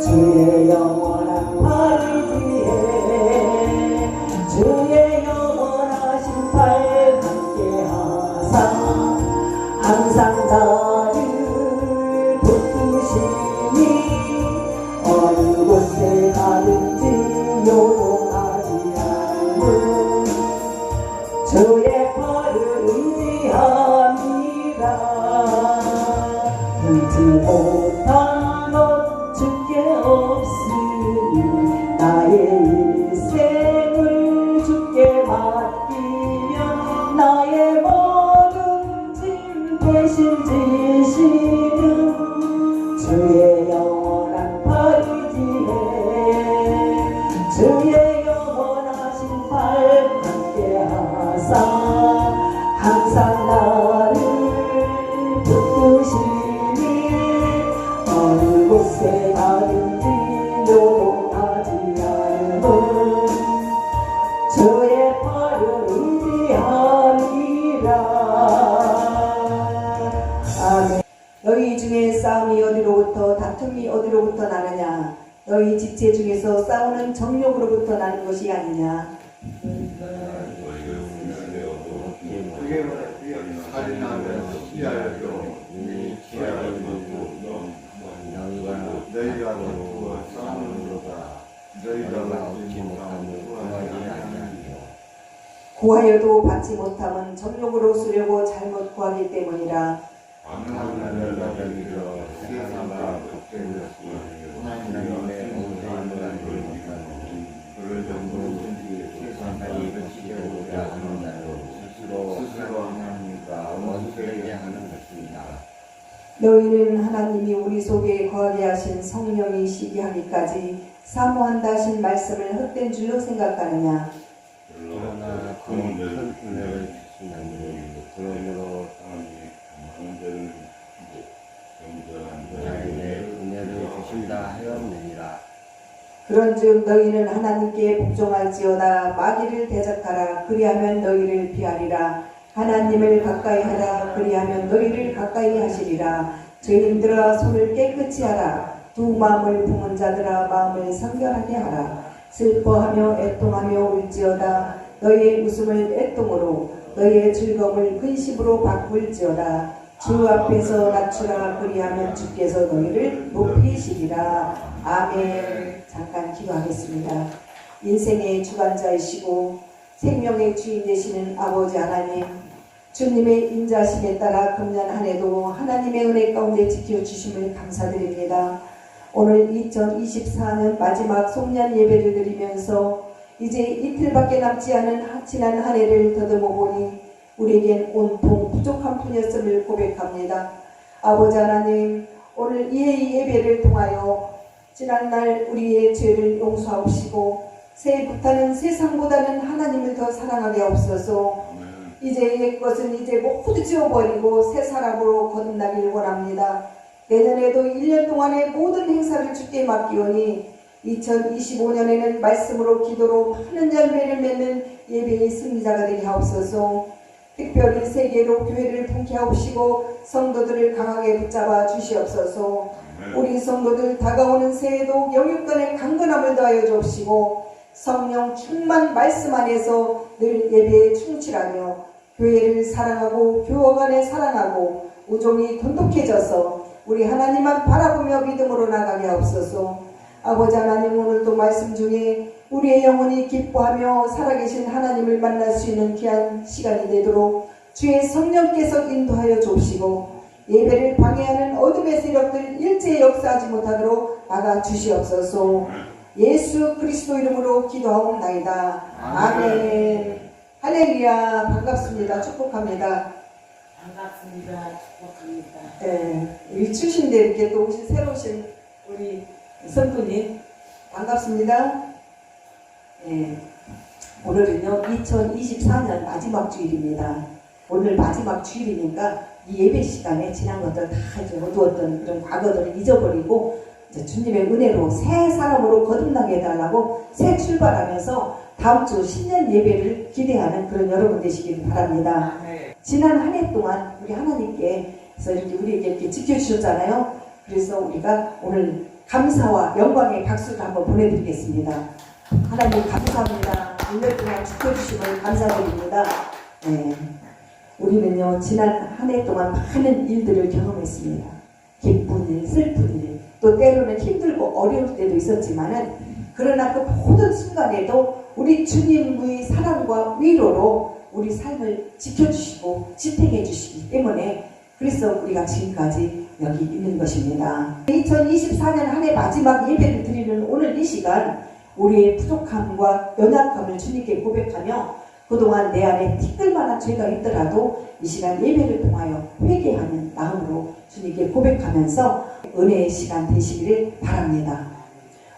주의 영원한 팔 뒤에 주의 영원하신 팔 함께하사 항상 나를 붙드시니 어느 곳에 가든지 요동하지 않는 주의 팔을 의지함이라. 들지 못한 것 주께 없으니 나의 일생을 주께 맡기며 나의 모든 짐 대신 지시는 주의 영원한 팔 뒤에 주의 영원하신 팔 함께하사 항상 나를 붙드시니 어느 곳에 가든지 요동하지 않는 주의 팔을 의지함이라. 아멘. 너희 중에 싸움이 어디로부터 다툼이 어디로부터 나느냐? 너희 지체 중에서 싸우는 정욕으로부터 나는 것이 아니냐? 너희가 놓고 싸우는도다. 너희가 얻지 못하면 구하지 아니하리요. 구하여도 받지 못함은 정욕으로 쓰려고 잘못 구하기 때문이라. 하나님을 나가리려 세상과 복되었으니 하나님의 온전한 그를 정도든지 세상까지 지켜보자 하는 자로 스스로 하나님과 원수되게 하는 것입니다. 너희는 하나님이 우리 속에 거하게 하신 성령이 시기하기까지 사모한다 하신 말씀을 헛된 줄로 생각하느냐? 그러나 큰 은혜를 주신 하나님 그러므로 하나님의 자기의 은혜를 주신다 하였느니라. 그런즉 너희는 하나님께 복종할지어다. 마귀를 대적하라. 그리하면 너희를 피하리라. 하나님을 가까이 하라. 그리하면 너희를 가까이 하시리라. 죄인들아 손을 깨끗이 하라. 두 마음을 품은 자들아 마음을 성결하게 하라. 슬퍼하며 애통하며 울지어다. 너희의 웃음을 애통으로 너희의 즐거움을 근심으로 바꿀지어다. 주 앞에서 낮추라. 그리하면 주께서 너희를 높이시리라. 아멘. 잠깐 기도하겠습니다. 인생의 주관자이시고 생명의 주인 되시는 아버지 하나님, 주님의 인자심에 따라 금년 한 해도 하나님의 은혜 가운데 지켜주심을 감사드립니다. 오늘 2024년 마지막 송년 예배를 드리면서 이제 이틀밖에 남지 않은 지난 한 해를 더듬어 보니 우리에겐 온통 부족한 뿐이었음을 고백합니다. 아버지 하나님, 오늘 이 예배를 통하여 지난날 우리의 죄를 용서하시고 새해부터는 세상보다는 하나님을 더 사랑하게 하옵소서. 이제 옛것은 이제 모두 지워버리고 새 사람으로 거듭나길 원합니다. 내년에도 1년 동안의 모든 행사를 주께 맡기오니 2025년에는 말씀으로 기도로 많은 열매를 맺는 예배의 승리자가 되게 하옵소서. 특별히 세계로 교회를 통쾌하옵시고 성도들을 강하게 붙잡아 주시옵소서. 우리 성도들 다가오는 새해도 영육간의 강건함을 더하여 주옵시고 성령 충만 말씀 안에서 늘 예배에 충실하며 교회를 사랑하고 교회 안에 사랑하고 우정이 돈독해져서 우리 하나님만 바라보며 믿음으로 나가게 하옵소서. 아버지 하나님, 오늘도 말씀 중에 우리의 영혼이 기뻐하며 살아계신 하나님을 만날 수 있는 귀한 시간이 되도록 주의 성령께서 인도하여 주옵시고 예배를 방해하는 어둠의 세력들 일제히 역사하지 못하도록 막아 주시옵소서. 예수 그리스도 이름으로 기도하옵나이다. 아멘. 할렐루야. 반갑습니다. 축복합니다. 반갑습니다. 축복합니다. 네, 우리 추신대 이렇게 또 오신 새로 오신 우리 성도님 반갑습니다. 네, 오늘은요 2024년 마지막 주일입니다. 오늘 마지막 주일이니까 이 예배 시간에 지난 것들 다 이제 어두웠던 그런 과거들을 잊어버리고 이제 주님의 은혜로 새 사람으로 거듭나게 해달라고 새 출발하면서 다음 주 신년 예배를 기대하는 그런 여러분 되시길 바랍니다. 지난 한 해 동안 우리 하나님께서 이렇게 우리에게 이렇게 지켜주셨잖아요. 그래서 우리가 오늘 감사와 영광의 박수를 한번 보내드리겠습니다. 하나님 감사합니다. 1년 동안 지켜주심을 감사드립니다. 네. 우리는요 지난 한 해 동안 많은 일들을 경험했습니다. 기쁜 일, 슬픈 일, 또 때로는 힘들고 어려울 때도 있었지만은 그러나 그 모든 순간에도 우리 주님의 사랑과 위로로 우리 삶을 지켜주시고 지탱해 주시기 때문에 그래서 우리가 지금까지 여기 있는 것입니다. 2024년 한 해 마지막 예배를 드리는 오늘 이 시간 우리의 부족함과 연약함을 주님께 고백하며 그동안 내 안에 티끌만한 죄가 있더라도 이 시간 예배를 통하여 회개하는 마음으로 주님께 고백하면서 은혜의 시간 되시기를 바랍니다.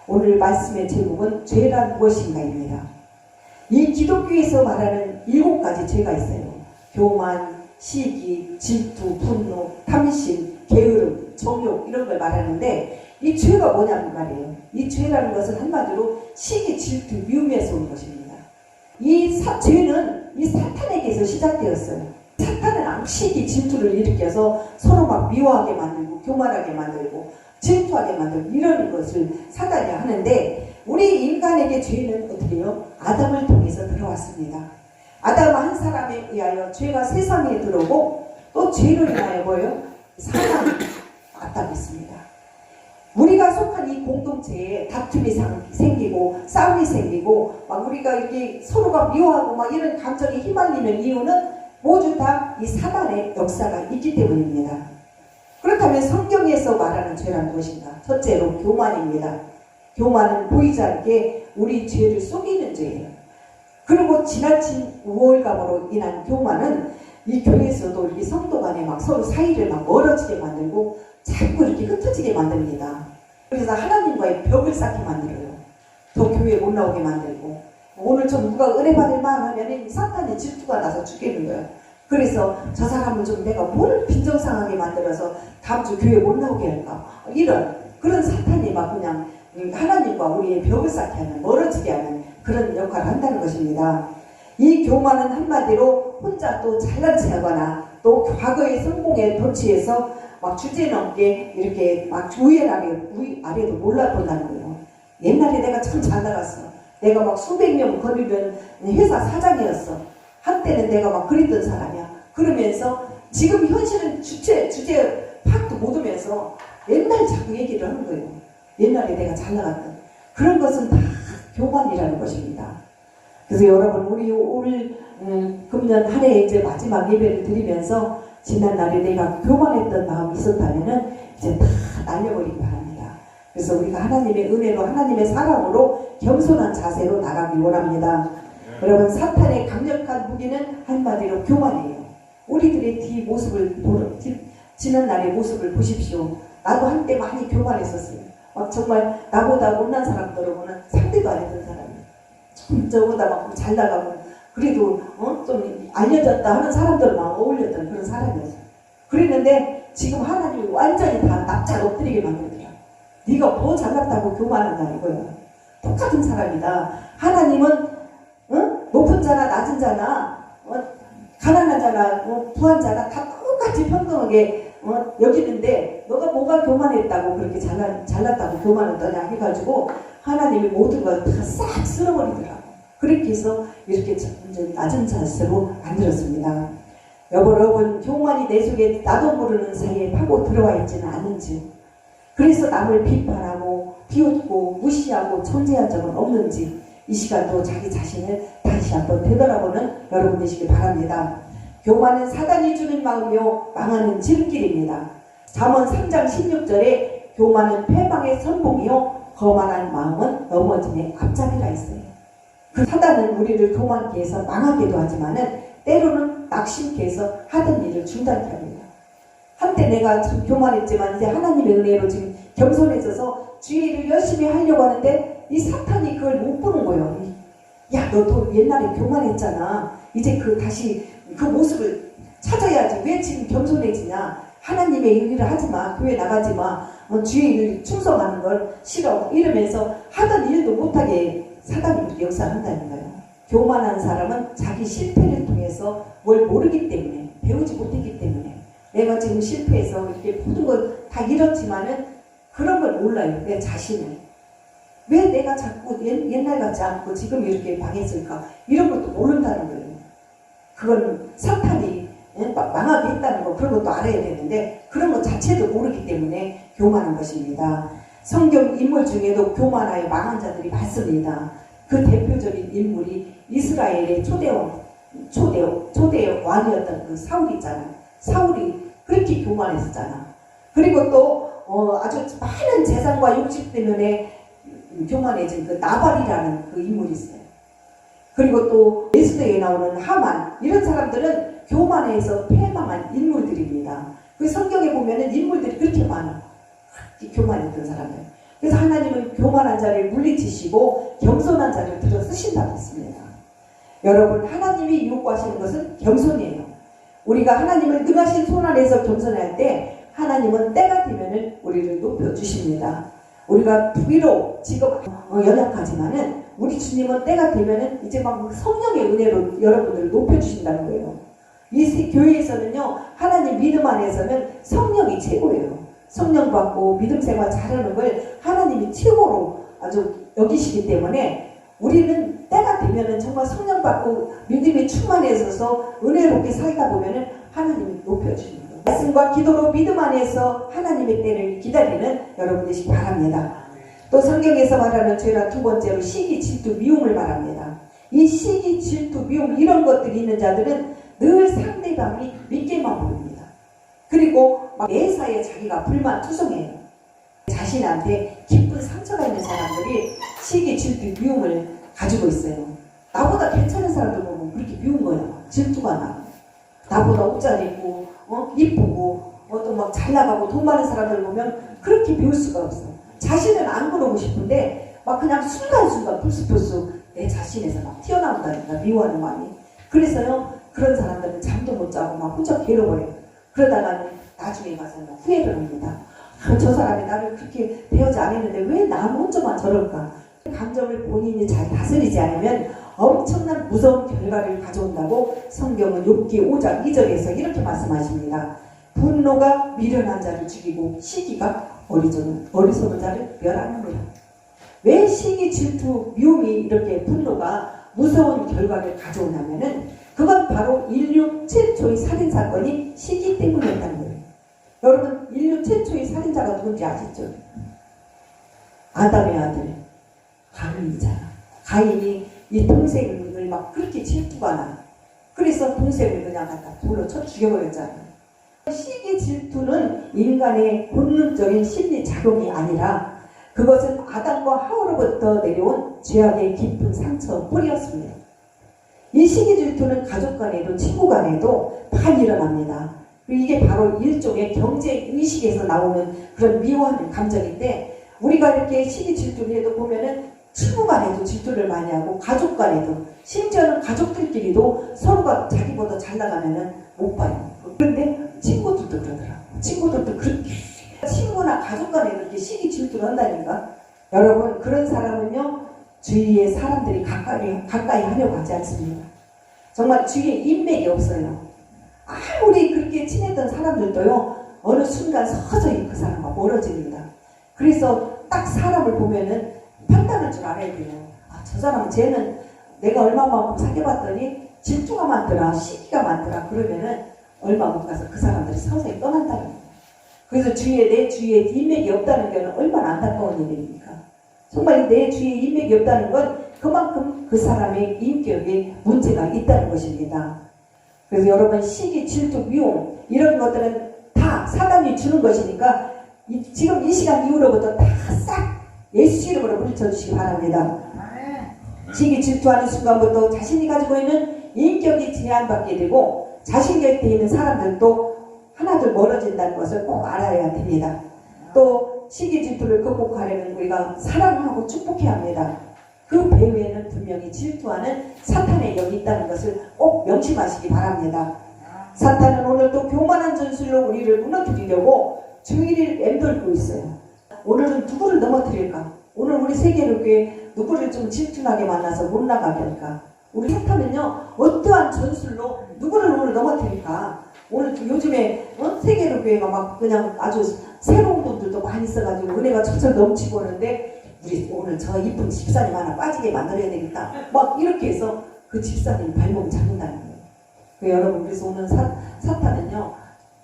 오늘 말씀의 제목은 죄란 무엇인가입니다. 이 기독교에서 말하는 7가지 죄가 있어요. 교만, 시기, 질투, 분노, 탐심, 게으름, 정욕 이런 걸 말하는데 이 죄가 뭐냐는 말이에요. 이 죄라는 것은 한마디로 시기, 질투, 미움에서 온 것입니다. 이 죄는 이 사탄에게서 시작되었어요. 사탄은 시기, 질투를 일으켜서 서로 막 미워하게 만들고 교만하게 만들고 질투하게 만들고 이런 것을 사단이 하는데 우리 인간에게 죄는 어떻게 해요? 아담을 통해서 들어왔습니다. 아담 한 사람에 의하여 죄가 세상에 들어오고 또 죄로 인하여 뭐예요? 사망이 맞닥뜨렸습니다. 우리가 속한 이 공동체에 다툼이 생기고 싸움이 생기고 막 우리가 이렇게 서로가 미워하고 막 이런 감정에 휘말리는 이유는 모두 다 이 사단의 역사가 있기 때문입니다. 그렇다면 성경에서 말하는 죄란 무엇인가? 첫째로 교만입니다. 교만은 보이지 않게 우리 죄를 속이는 죄예요. 그리고 지나친 우월감으로 인한 교만은 이 교회에서도 이 성도 간에 막 서로 사이를 막 멀어지게 만들고 자꾸 이렇게 흩어지게 만듭니다. 그래서 하나님과의 벽을 쌓게 만들어요. 더 교회에 못 나오게 만들고 오늘 좀 누가 은혜 받을 만하면 사탄의 질투가 나서 죽겠는 거예요. 그래서 저 사람을 좀 내가 뭘 빈정상하게 만들어서 다음 주 교회에 못 나오게 할까 이런 그런 사탄이 막 그냥 하나님과 우리의 벽을 쌓게 하는 멀어지게 하는 그런 역할을 한다는 것입니다. 이 교만은 한마디로 혼자 또 잘난 체하거나 또 과거의 성공에 도취해서 막 주제넘게 이렇게 막 위 아래도 몰라본다는 거예요. 옛날에 내가 참 잘 나갔어. 내가 막 수백 명 거리는 회사 사장이었어. 한때는 내가 막 그랬던 사람이야. 그러면서 지금 현실은 주제 파악도 못 오면서 옛날 자꾸 얘기를 하는 거예요. 옛날에 내가 잘 나갔던 그런 것은 다 교만이라는 것입니다. 그래서 여러분 우리 올 금년 한 해 이제 마지막 예배를 드리면서 지난날에 내가 교만했던 마음이 있었다면은 이제 다 날려버리기 바랍니다. 그래서 우리가 하나님의 은혜로 하나님의 사랑으로 겸손한 자세로 나가기 원합니다. 여러분 사탄의 강력한 무기는 한마디로 교만이에요. 우리들의 지난 날의 모습을 보십시오. 나도 한때 많이 교만했었어요. 막 정말 나보다 못난 사람들하고는 상대도 안 했던 사람이에요. 저보다 막 잘 나가고 그래도 좀 알려졌다 하는 사람들만 어울렸던 그런 사람이었어요. 그랬는데 지금 하나님이 완전히 다 납작 엎드리게 만들더라. 네가 뭐 잘났다고 교만한다 이거야. 똑같은 사람이다. 하나님은 높은 자나 낮은 자나 가난한 자나 부한 자나 다 똑같이 평등하게 여기는데 너가 뭐가 교만했다고 그렇게 잘났다고 교만을 떠냐 해가지고 하나님이 모든 걸 다 싹 쓸어버리더라고. 그렇게 해서 이렇게 낮은 자세로 만들었습니다. 여러분 교만이 내 속에 나도 모르는 사이에 파고 들어와 있지는 않은지, 그래서 남을 비판하고 비웃고 무시하고 천재한 적은 없는지 이 시간도 자기 자신을 다시 한번 되돌아보는 여러분 되시길 바랍니다. 교만은 사단이 주는 마음이요 망하는 지름길입니다. 잠언 3장 16절에 교만은 패망의 선봉이요 거만한 마음은 넘어짐의 앞잡이라 있어요. 그 사단은 우리를 교만케 해서 망하게도 하지만은 때로는 낙심케 해서 하던 일을 중단케 합니다. 한때 내가 참 교만했지만 이제 하나님의 은혜로 지금 겸손해져서 주의 일을 열심히 하려고 하는데 이 사탄이 그걸 못 보는 거예요. 야, 너도 옛날에 교만했잖아. 이제 다시 그 모습을 찾아야지. 왜 지금 겸손해지냐? 하나님의 일을 하지 마. 교회 나가지 마. 주의 일을 충성하는 걸 싫어. 이러면서 하던 일도 못하게 사단이 그렇게 역사한다는 거예요. 교만한 사람은 자기 실패를 통해서 뭘 모르기 때문에, 배우지 못했기 때문에 내가 지금 실패해서 이렇게 모든 걸 다 잃었지만은 그런 걸 몰라요. 내 자신을. 왜 내가 자꾸 옛날 같지 않고 지금 이렇게 망했을까? 이런 것도 모른다는 거예요. 그건 사탄이 망하게 했다는 거, 그런 것도 알아야 되는데 그런 것 자체도 모르기 때문에 교만한 것입니다. 성경 인물 중에도 교만하여 망한 자들이 많습니다. 그 대표적인 인물이 이스라엘의 초대 왕이었던 그 사울이 있잖아요. 사울이 그렇게 교만했었잖아. 그리고 또 아주 많은 재산과 욕심 때문에 교만해진 그 나발이라는 그 인물이 있어요. 그리고 또 예수대에 나오는 하만, 이런 사람들은 교만해서 패망한 인물들입니다. 그 성경에 보면은 인물들이 그렇게 많아. 그렇게 교만했던 사람들. 그래서 하나님은 교만한 자를 물리치시고 겸손한 자를 들어 쓰신다고 했습니다. 여러분, 하나님이 요구하시는 것은 겸손이에요. 우리가 하나님을 능하신 손 안에서 겸손할 때 하나님은 때가 되면은 우리를 높여주십니다. 우리가 비록 지금 연약하지만은 우리 주님은 때가 되면은 이제 막 성령의 은혜로 여러분들을 높여주신다는 거예요. 이 교회에서는요, 하나님 믿음 안에서는 성령이 최고예요. 성령 받고 믿음 생활 잘하는 걸 하나님이 최고로 아주 여기시기 때문에 우리는 때가 되면은 정말 성령 받고 믿음이 충만해져서 은혜롭게 살다 보면은 하나님이 높여주십니다. 말씀과 기도로 믿음 안에서 하나님의 때를 기다리는 여러분 되시기 바랍니다. 또 성경에서 말하는 죄라 두 번째로 시기, 질투, 미움을 말합니다. 이 시기, 질투, 미움 이런 것들이 있는 자들은 늘 상대방이 믿게만 보입니다. 그리고 매사에 자기가 불만투성해요. 자신한테 깊은 상처가 있는 사람들이 시기, 질투, 미움을 가지고 있어요. 나보다 괜찮은 사람들 보면 그렇게 미운 거야. 질투가 나. 나보다 옷 잘 입고 이쁘고 또 막 잘 나가고 돈 많은 사람들 보면 그렇게 배울 수가 없어. 자신은 안 그러고 싶은데 막 그냥 순간순간 불쑥불쑥 내 자신에서 막 튀어나온다니까, 미워하는 마음이. 그래서요, 그런 사람들은 잠도 못 자고 막 혼자 괴로워요. 그러다가는 나중에 가서 후회를 합니다. 저 사람이 나를 그렇게 대하지 않았는데 왜 나 혼자만 저럴까? 감정을 본인이 잘 다스리지 않으면 엄청난 무서운 결과를 가져온다고 성경은 욥기 5장 2절에서 이렇게 말씀하십니다. 분노가 미련한 자를 죽이고 시기가 어리석은 자를 멸하느니라. 왜 시기, 질투, 미움이 이렇게 분노가 무서운 결과를 가져오냐면은 그건 바로 인류 최초의 살인사건이 시기 때문이었다는 거예요. 여러분, 인류 최초의 살인자가 누군지 아시죠? 아담의 아들 가인이잖아. 가인이 이 동생을 막 그렇게 질투가 나. 그래서 동생을 그냥 갖다 돌로 쳐 죽여버렸잖아. 시기, 질투는 인간의 본능적인 심리 작용이 아니라 그것은 아담과 하와로부터 내려온 죄악의 깊은 상처 뿌리였습니다. 이 시기, 질투는 가족 간에도 친구 간에도 많이 일어납니다. 이게 바로 일종의 경제 의식에서 나오는 그런 미워하는 감정인데, 우리가 이렇게 시기, 질투를 해도 보면은 친구 간에도 질투를 많이 하고 가족 간에도, 심지어는 가족들끼리도 서로가 자기보다 잘 나가면은 못 봐요. 그런데 친구들도 그러더라고요. 친구들도 그렇게 친구나 가족 간에 그렇게 시기, 질투를 한다니까. 여러분, 그런 사람은요, 주위에 사람들이 가까이 하려고 하지 않습니다. 정말 주위에 인맥이 없어요. 아무리 그렇게 친했던 사람들도요, 어느 순간 서서히 그 사람과 멀어집니다. 그래서 딱 사람을 보면은 판단할 줄 알아야 돼요. 아, 저 사람은 쟤는 내가 얼마만큼 사귀어봤더니 질투가 많더라, 시기가 많더라. 그러면은 얼마 못 가서 그 사람들이 서서히 떠난다는 거예요. 그래서 내 주위에 인맥이 없다는 게 얼마나 안타까운 일입니까? 정말 내 주위에 인맥이 없다는 건 그만큼 그 사람의 인격에 문제가 있다는 것입니다. 그래서 여러분, 시기, 질투, 미움 이런 것들은 다 사단이 주는 것이니까 지금 이 시간 이후로부터 다 싹 예수 이름으로 물리쳐주시기 바랍니다. 시기, 질투하는 순간부터 자신이 가지고 있는 인격이 제한받게 되고 자신 곁에 있는 사람들도 하나둘 멀어진다는 것을 꼭 알아야 됩니다. 또 시기, 질투를 극복하려면 우리가 사랑하고 축복해야 합니다. 그 배후에는 분명히 질투하는 사탄의 영이 있다는 것을 꼭 명심하시기 바랍니다. 사탄은 오늘도 교만한 전술로 우리를 무너뜨리려고 주의를 맴돌고 있어요. 오늘은 누구를 넘어뜨릴까? 오늘 우리 세계교회 누구를 좀 질투나게 만나서 못 나가게 할까? 우리 사탄은요, 어떠한 전술로 누구를 오늘 넘어뜨릴까? 오늘 요즘에 세계교회가 막 그냥 아주 새로운 분들도 많이 있어가지고 은혜가 철철 넘치고 오는데 우리 오늘 저 이쁜 집사님 하나 빠지게 만들어야 되겠다. 막 이렇게 해서 그 집사님 발목을 잡는다는 거예요. 여러분 그래서 오늘 사탄은요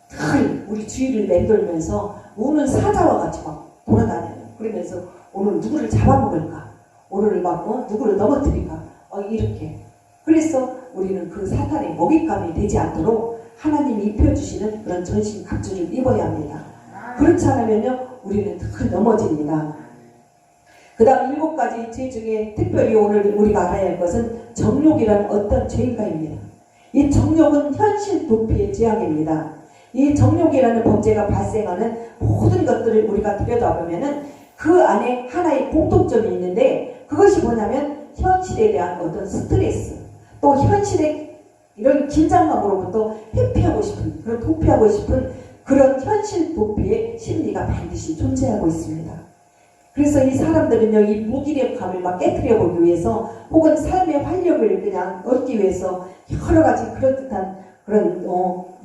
늘 우리 주위를 맴돌면서 우는 사자와 같이 막 돌아다녀요. 그러면서 오늘 누구를 잡아먹을까? 오늘 막 누구를 넘어뜨릴까? 이렇게. 그래서 우리는 그 사탄의 먹잇감이 되지 않도록 하나님이 입혀주시는 그런 전신 갑주를 입어야 합니다. 그렇지 않으면요 우리는 늘 넘어집니다. 그 다음 7가지 죄 중에 특별히 오늘 우리가 알아야 할 것은 정욕이란 어떤 죄인가입니다. 이 정욕은 현실 도피의 재앙입니다. 이 정욕이라는 범죄가 발생하는 모든 것들을 우리가 들여다보면은 그 안에 하나의 공통점이 있는데 그것이 뭐냐면 현실에 대한 어떤 스트레스 또 현실의 이런 긴장감으로부터 회피하고 싶은 그런 도피하고 싶은 그런 현실 도피의 심리가 반드시 존재하고 있습니다. 그래서 이 사람들은요 이 무기력함을 막 깨뜨려 보기 위해서 혹은 삶의 활력을 그냥 얻기 위해서 여러 가지 그럴듯한 그런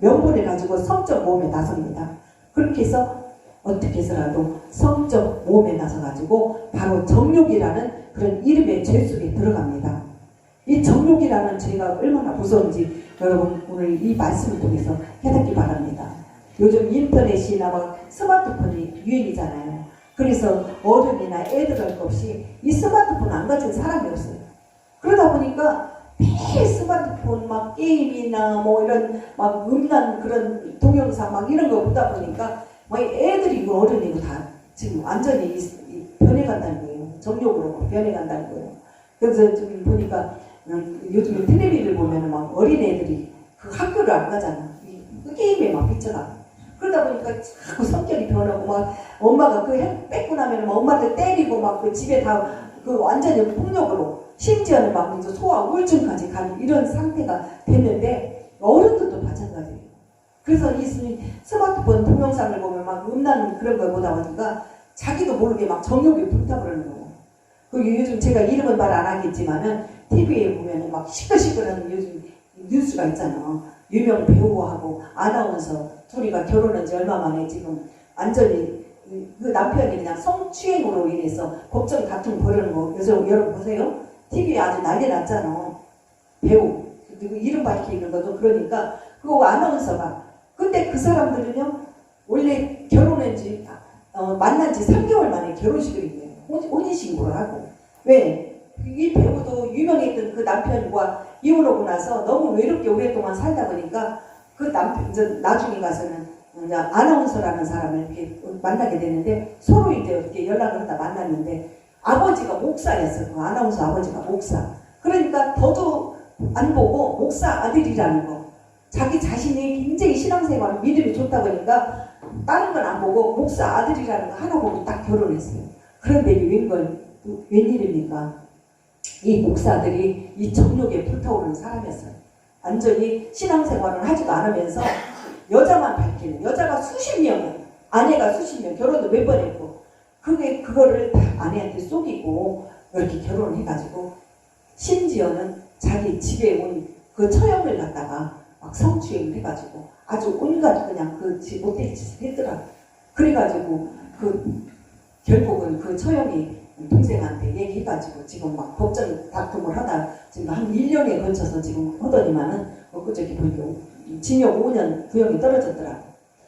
명분을 가지고 성적 모험에 나섭니다. 그렇게 해서 어떻게 해서라도 성적 모험에 나서가지고 바로 정욕이라는 그런 이름의 죄 속에 들어갑니다. 이 정욕이라는 죄가 얼마나 무서운지 여러분 오늘 이 말씀을 통해서 깨닫기 바랍니다. 요즘 인터넷이나 막 스마트폰이 유행이잖아요. 그래서 어른이나 애들 할 것 없이 이 스마트폰 안 가진 사람이 없어요. 그러다 보니까 매일 스마트폰 막 게임이나 뭐 이런 막 음란 그런 동영상 막 이런 거 보다 보니까 막 애들이고 어른이고 다 지금 완전히 변해간다는 거예요. 정욕으로 변해간다는 거예요. 그래서 좀 보니까 요즘에 텔레비를 보면은 막 어린애들이 그 학교를 안 가잖아. 그 게임에 막 미쳐가. 그러다 보니까 자꾸 성격이 변하고 막 엄마가 그 뺏고 나면 막 엄마들 때리고 막 그 집에 다 그 완전히 폭력으로 심지어는 막 이제 소아 우울증까지 가는 이런 상태가 됐는데 어른들도 마찬가지예요. 그래서 이 스마트폰 동영상을 보면 막 음란 그런 걸 보다 보니까 자기도 모르게 막 정욕이 불타버리는 거예요. 그리고 요즘 제가 이름은 말 안 하겠지만은 TV에 보면은 막 시끌시끌한 요즘 뉴스가 있잖아. 유명 배우하고 아나운서 둘이가 결혼한 지 얼마 만에 지금 완전히 그 남편이 그냥 성추행으로 인해서 법정 다툼 벌이는 거 요즘 여러분 보세요. TV에 아주 난리 났잖아. 배우 그리고 이름 밝히는 것도 그러니까 그거 아나운서가 근데 그 사람들은요 원래 결혼한 지 만난 지 3개월 만에 결혼식을 했대요. 혼인신고를 하고 왜? 이 배우도 유명했던 그 남편과 이혼하고 나서 너무 외롭게 오랫동안 살다 보니까 그 남편 나중에 가서는 이제 아나운서라는 사람을 이렇게 만나게 되는데 서로 이제 이렇게 연락을 하다 만났는데 아버지가 목사였어요. 그 아나운서 아버지가 목사. 그러니까 더도 안 보고 목사 아들이라는 거. 자기 자신이 굉장히 신앙생활 믿음이 좋다 보니까 다른 건 안 보고 목사 아들이라는 거 하나 보고 딱 결혼했어요. 그런데 이게 웬일입니까? 이 목사들이 이 정욕에 불타오르는 사람이었어요. 완전히 신앙생활을 하지도 않으면서 여자만 밝히는 여자가 수십 명, 아내가 수십 명, 결혼도 몇 번 했고 그거를 다 아내한테 속이고 이렇게 결혼을 해가지고 심지어는 자기 집에 온 그 처형을 갖다가 막 성추행을 해가지고 아주 온갖 그냥 그 못된 짓을 했더라고. 그래가지고 결국은 그 처형이 동생한테 얘기해가지고 지금 막 법정 다툼을 하다 지금 한 1년에 걸쳐서 지금 하더니만은 엊그저께 보니까 징역 5년 구형이 떨어졌더라고.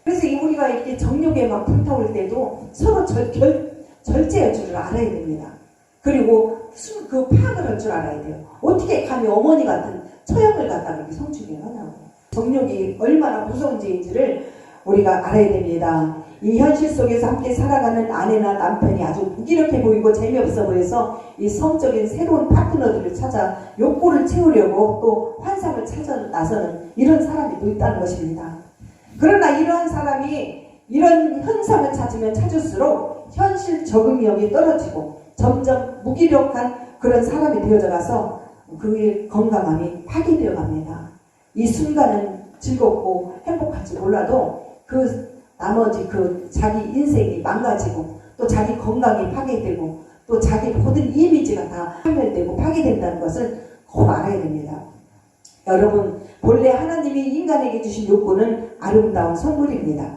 그래서 우리가 이렇게 정욕에 막 불타올 때도 서로 절제할 줄을 알아야 됩니다. 그리고 그 파악을 할 줄 알아야 돼요. 어떻게 감히 어머니 같은 처형을 갖다가 이렇게 성추행을 하냐고. 정욕이 얼마나 무서운 죄인지를 우리가 알아야 됩니다. 이 현실 속에서 함께 살아가는 아내나 남편이 아주 무기력해 보이고 재미없어 보여서 이 성적인 새로운 파트너들을 찾아 욕구를 채우려고 또 환상을 찾아 나서는 이런 사람이 또 있다는 것입니다. 그러나 이러한 사람이 이런 현상을 찾으면 찾을수록 현실 적응력이 떨어지고 점점 무기력한 그런 사람이 되어져 가서 그의 건강함이 파괴되어 갑니다. 이 순간은 즐겁고 행복할지 몰라도 그 나머지 자기 인생이 망가지고 또 자기 건강이 파괴되고 또 자기 모든 이미지가 다 파멸되고 파괴된다는 것을 꼭 알아야 됩니다. 여러분 본래 하나님이 인간에게 주신 욕구는 아름다운 선물입니다.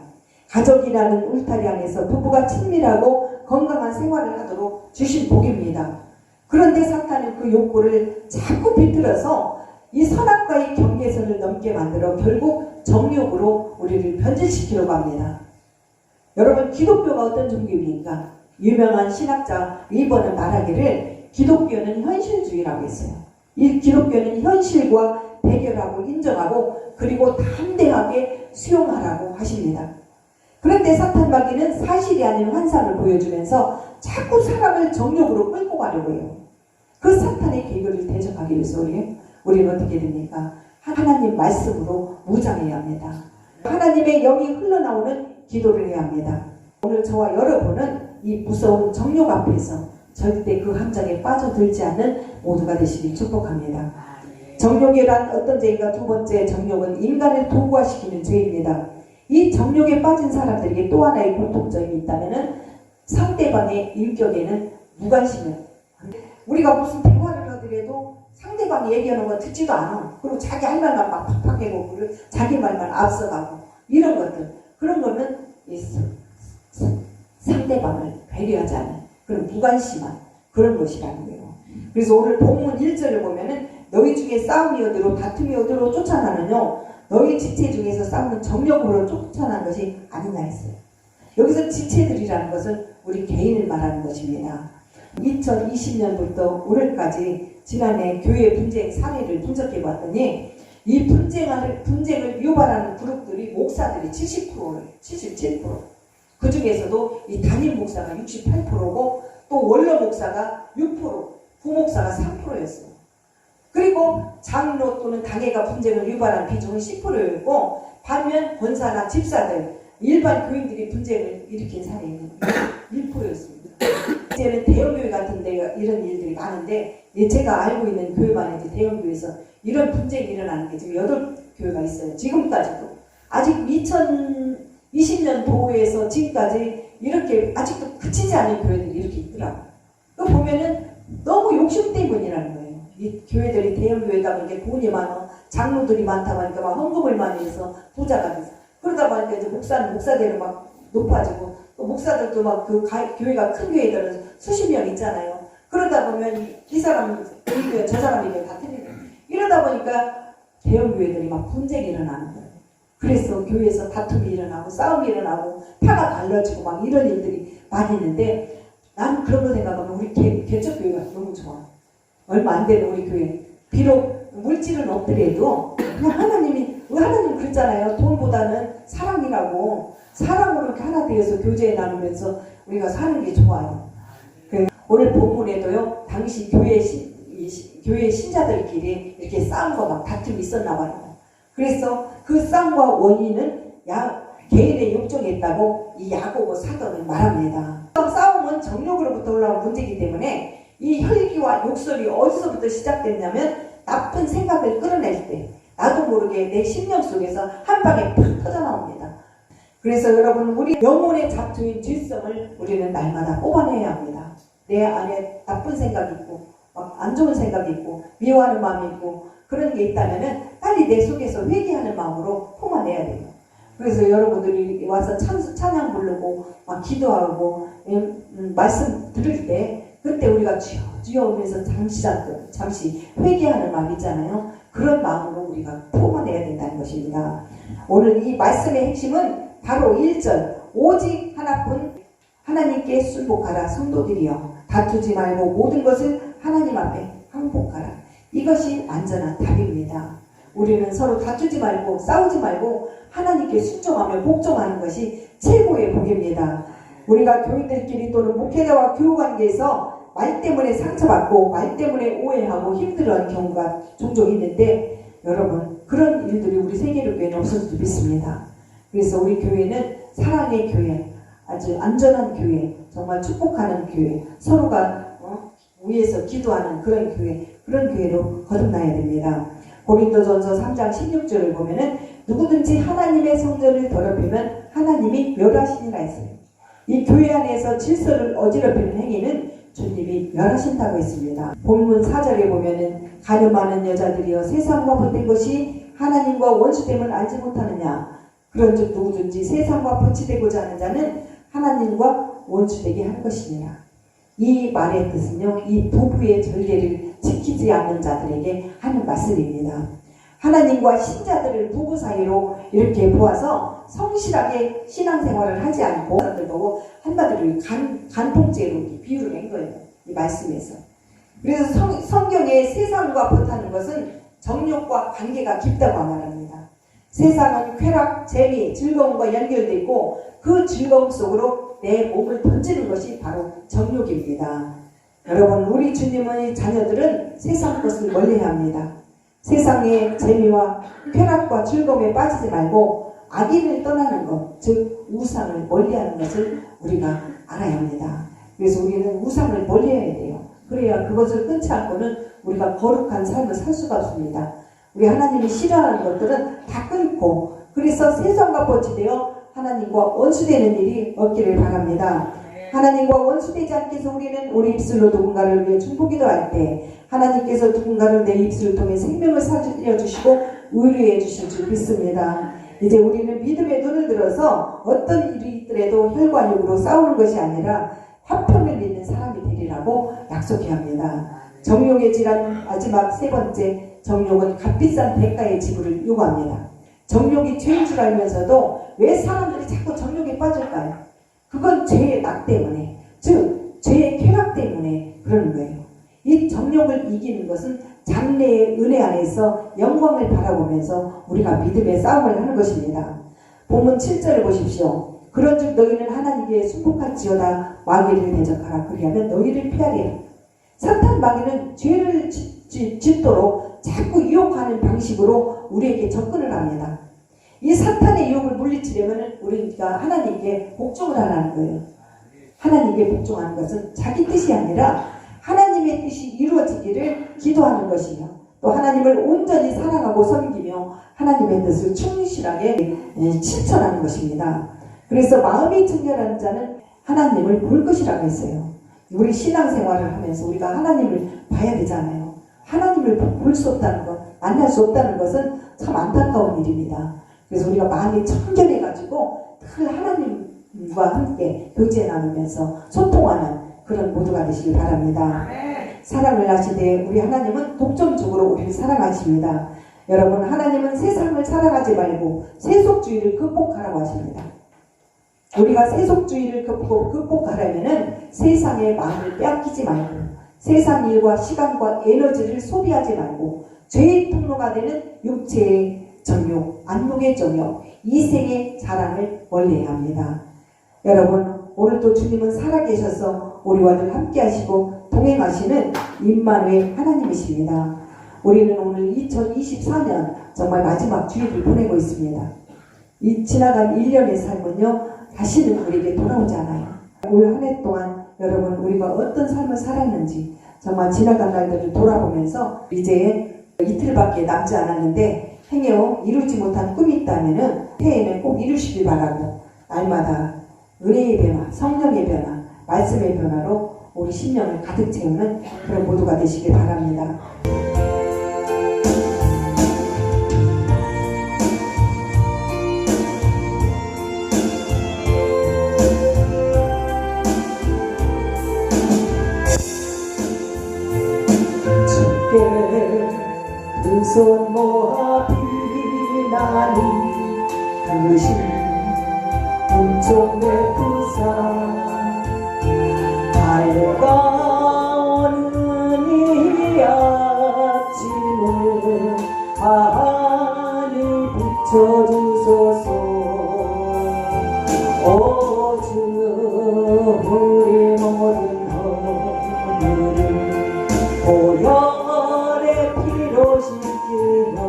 가족이라는 울타리 안에서 부부가 친밀하고 건강한 생활을 하도록 주신 복입니다. 그런데 사탄은 그 욕구를 자꾸 비틀어서 이 선악과의 경계선을 넘게 만들어 결국 정욕으로 우리를 변질시키려고 합니다. 여러분, 기독교가 어떤 종교입니까? 유명한 신학자 리버는 말하기를 기독교는 현실주의라고 했어요. 이 기독교는 현실과 대결하고 인정하고 그리고 담대하게 수용하라고 하십니다. 그런데 사탄 마귀는 사실이 아닌 환상을 보여주면서 자꾸 사람을 정욕으로 끌고 가려고 해요. 그 사탄의 계교를 대적하기 위해서 우리는 어떻게 됩니까? 하나님 말씀으로 무장해야 합니다. 하나님의 영이 흘러나오는 기도를 해야 합니다. 오늘 저와 여러분은 이 무서운 정욕 앞에서 절대 그 함정에 빠져들지 않는 모두가 되시길 축복합니다. 정욕이란 어떤 죄인가? 두 번째, 정욕은 인간을 도구화시키는 죄입니다. 이 정욕에 빠진 사람들에게 또 하나의 공통점이 있다면 상대방의 인격에는 무관심이에요. 우리가 무슨 대화를 하더라도 상대방이 얘기하는 거 듣지도 않아. 그리고 자기 할 말만 막 팍팍 해고 자기 말만 앞서가고 이런 것들. 그런 거는 상대방을 배려하지 않은 그런 무관심한 그런 것이라는 거예요. 그래서 오늘 본문 1절을 보면은 너희 중에 싸움이 어디로 다툼이 어디로 쫓아나느뇨 너희 지체 중에서 싸우는 정욕으로 쫓아난 것이 아니냐 했어요. 여기서 지체들이라는 것은 우리 개인을 말하는 것입니다. 2020년부터 올해까지 지난해 교회 분쟁 사례를 분석해 봤더니 이 분쟁을 유발하는 그룹들이 목사들이 70%예요. 77%. 그 중에서도 이 담임 목사가 68%고 또 원로 목사가 6%, 부목사가 3%였어요. 그리고 장로 또는 당회가 분쟁을 유발한 비중은 10%였고 반면 권사나 집사들, 일반 교인들이 분쟁을 일으킨 사례는 1%였습니다. 이제는 대형교회 같은 데가 이런 일들이 많은데 제가 알고 있는 교회만 해도 대형교회에서 이런 분쟁이 일어나는 게 지금 8교회가 있어요. 지금까지도. 아직 2020년 도에서 지금까지 이렇게 아직도 그치지 않은 교회들이 이렇게 있더라고요. 그 보면은 너무 욕심 때문이라는 거예요. 이 교회들이 대형교회다 보니까 돈이 많아, 장로들이 많다 보니까 막 헌금을 많이 해서 부자가 돼서 그러다 보니까 이제 목사는 목사대로 막 높아지고 또 목사들도 막 그 교회가 큰 교회들은 수십 명 있잖아요. 그러다 보면 이 사람 이 교회 저 사람 이게 다 틀리고 이러다 보니까 대형교회들이 막 분쟁이 일어나는 거예요. 그래서 교회에서 다툼이 일어나고 싸움이 일어나고 파가 갈라지고 막 이런 일들이 많이 있는데 난 그런 거 생각하면 우리 개척교회가 너무 좋아. 얼마 안 되는 우리 교회. 비록 물질은 없더라도 그냥 하나님 그랬잖아요. 돈보다는 사랑이라고 사랑으로 이렇게 하나 되어서 교제에 나누면서 우리가 사는 게 좋아요. 오늘 본문에도요. 당시 교회 신자들끼리 이렇게 싸움과 막 다툼이 있었나 봐요. 그래서 그 싸움과 원인은 개인의 욕정에 있다고 이 야고보 사도는 말합니다. 싸움은 정욕으로부터 올라온 문제이기 때문에 이 혈기와 욕설이 어디서부터 시작됐냐면 나쁜 생각을 끌어낼 때 나도 모르게 내 심령 속에서 한 방에 팍 터져나옵니다. 그래서 여러분 우리 영혼의 잡초인 죄성을 우리는 날마다 뽑아내야 합니다. 내 안에 나쁜 생각이 있고 막 안 좋은 생각이 있고 미워하는 마음이 있고 그런 게 있다면 빨리 내 속에서 회개하는 마음으로 뽑아내야 돼요. 그래서 여러분들이 와서 찬양 부르고 막 기도하고 말씀 들을 때 그때 우리가 주여 오면서 잠시 회개하는 마음 있잖아요. 그런 마음으로 우리가 뽑아내야 된다는 것입니다. 오늘 이 말씀의 핵심은 바로 1절 오직 하나뿐 하나님께 순복하라 성도들이여 다투지 말고 모든 것을 하나님 앞에 항복하라. 이것이 안전한 답입니다. 우리는 서로 다투지 말고 싸우지 말고 하나님께 순종하며 복종하는 것이 최고의 복입니다. 우리가 교인들끼리 또는 목회자와 교우관계에서 말 때문에 상처받고 말 때문에 오해하고 힘들어하는 경우가 종종 있는데 여러분 그런 일들이 우리 세계교회는 없을 줄 믿습니다. 그래서 우리 교회는 사랑의 교회, 아주 안전한 교회, 정말 축복하는 교회, 서로가 위에서 기도하는 그런 교회, 그런 교회로 거듭나야 됩니다. 고린도전서 3장 16절을 보면은 누구든지 하나님의 성전을 더럽히면 하나님이 멸하시니라 했어요. 이 교회 안에서 질서를 어지럽히는 행위는 주님이 멸하신다고 했습니다. 본문 4절에 보면은 가늠하는 여자들이여 세상과 본된 것이 하나님과 원수됨을 알지 못하느냐. 그런즉 누구든지 세상과 번치되고자 하는 자는 하나님과 원수되게 한 것이니라. 이 말의 뜻은요, 이 부부의 절개를 지키지 않는 자들에게 하는 말씀입니다. 하나님과 신자들을 부부 사이로 이렇게 보아서 성실하게 신앙생활을 하지 않고 사람들 보고 한마디로 간통죄로 비유를 한 거예요. 이 말씀에서. 그래서 성경에 세상과 벗하는 것은 정욕과 관계가 깊다고 말합니다. 세상은 쾌락, 재미, 즐거움과 연결되어 있고 그 즐거움 속으로 내 몸을 던지는 것이 바로 정욕입니다. 여러분, 우리 주님의 자녀들은 세상 것을 멀리해야 합니다. 세상의 재미와 쾌락과 즐거움에 빠지지 말고 악인을 떠나는 것, 즉 우상을 멀리하는 것을 우리가 알아야 합니다. 그래서 우리는 우상을 멀리해야 돼요. 그래야 그것을 끊지 않고는 우리가 거룩한 삶을 살 수가 없습니다. 우리 하나님이 싫어하는 것들은 다 끊고, 그래서 세상과 번치되어 하나님과 원수되는 일이 없기를 바랍니다. 하나님과 원수되지 않게 해서 우리는 우리 입술로 누군가를 위해 중보기도 할 때 하나님께서 누군가를 내 입술을 통해 생명을 살려주시고 의뢰해 주실 줄 믿습니다. 이제 우리는 믿음의 눈을 들어서 어떤 일이 있더라도 혈과 육으로 싸우는 것이 아니라 화평을 믿는 사람이 되리라고 약속해야 합니다. 정욕의 질환 마지막 세 번째, 정욕은 값비싼 대가의 지불을 요구합니다. 정욕이 죄인 줄 알면서도 왜 사람들이 자꾸 정욕에 빠질까요? 그건 죄의 낙 때문에, 즉 죄의 쾌락 때문에 그러는 거예요. 이 정욕을 이기는 것은 장래의 은혜 안에서 영광을 바라보면서 우리가 믿음의 싸움을 하는 것입니다. 본문 7절을 보십시오. 그런즉 너희는 하나님께 순복할지어다 마귀를 대적하라. 그리하면 너희를 피하리라. 사탄 마귀는 죄를 짓도록 자꾸 유혹하는 방식으로 우리에게 접근을 합니다. 이 사탄의 유혹을 물리치려면 우리가 하나님께 복종을 하라는 거예요. 하나님께 복종하는 것은 자기 뜻이 아니라 하나님의 뜻이 이루어지기를 기도하는 것이며, 또 하나님을 온전히 사랑하고 섬기며 하나님의 뜻을 충실하게 실천하는 것입니다. 그래서 마음이 청결한 자는 하나님을 볼 것이라고 했어요. 우리 신앙생활을 하면서 우리가 하나님을 봐야 되잖아요. 하나님을 볼 수 없다는 것, 만날 수 없다는 것은 참 안타까운 일입니다. 그래서 우리가 마음이 청결해가지고 늘 하나님과 함께 교제 나누면서 소통하는 그런 모두가 되시길 바랍니다. 사랑을 하시되 우리 하나님은 독점적으로 우리를 사랑하십니다. 여러분, 하나님은 세상을 사랑하지 말고 세속주의를 극복하라고 하십니다. 우리가 세속주의를 극복하려면 세상의 마음을 빼앗기지 말고 세상 일과 시간과 에너지를 소비하지 말고 죄의 통로가 되는 육체의 정욕, 안목의 정욕, 이생의 자랑을 멀리해야 합니다. 여러분, 오늘도 주님은 살아계셔서 우리와 늘 함께 하시고 동행하시는 임마누엘 하나님이십니다. 우리는 오늘 2024년 정말 마지막 주일을 보내고 있습니다. 이 지나간 1년의 삶은요, 다시는 우리에게 돌아오지 않아요. 올 한 해 동안 여러분, 우리가 어떤 삶을 살았는지 정말 지나간 날들을 돌아보면서 이제 이틀밖에 남지 않았는데 행여 이루지 못한 꿈이 있다면 새해에는 꼭 이루시길 바라고, 날마다 은혜의 변화, 성령의 변화, 말씀의 변화로 우리 심령을 가득 채우는 그런 모두가 되시길 바랍니다. 그 손 모아 비나니 그신 은총 베푸사 밝아오는 이 아침을 하늘 비춰주소서. 오주 우리 모든 허물을 보혈의 피로 씻기고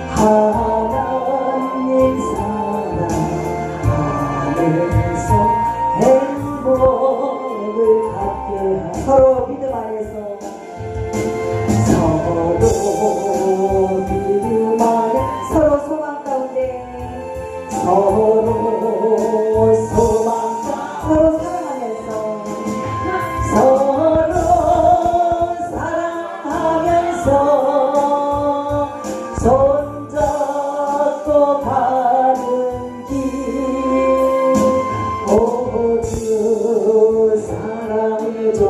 하나님 사랑 안에서 행복을 갖게 하소서. 서로 믿음 안에서, 서로 믿음 안에, 서로 소망 가운데, 서로 소망, 서로 사랑하면서, 서로 사랑하면서 손잡고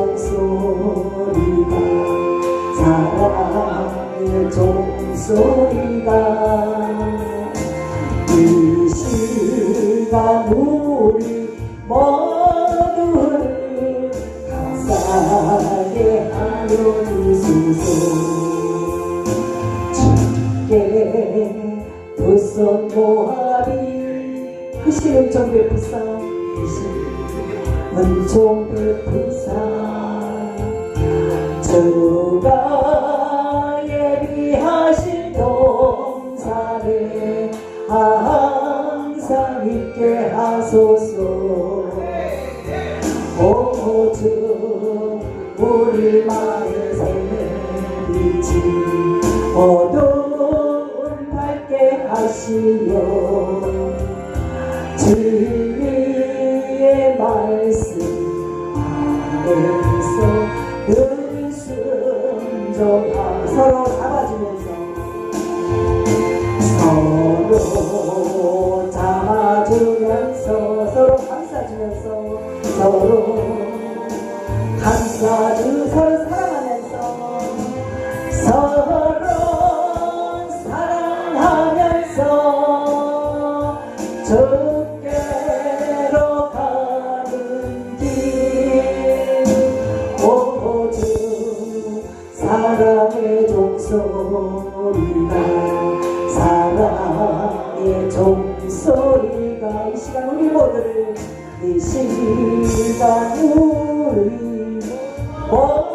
종소리가 사랑의 종소리가 이 시간 우리 모두를 감사하게 하여주소서. 주께 두 손 모아비 크신 은총 베푸사 은총 베푸사 주가 예비하신 동산에 항상 있게 하소서. 오주 우리 마음의 삶의 빛이 어두운 밝게 하시오. 진리의 말씀 안에서 늘 순종하며 서로 잡아주면서 서로 잡아주면서 서로 감싸주면서 서로 감싸주 서로 사랑하면서 서로 사랑하면서 주께로 가는 길 오주 사랑의 종소리가 사랑의 종소리가 이 시간 우리 모두를 이 시간 우리 모두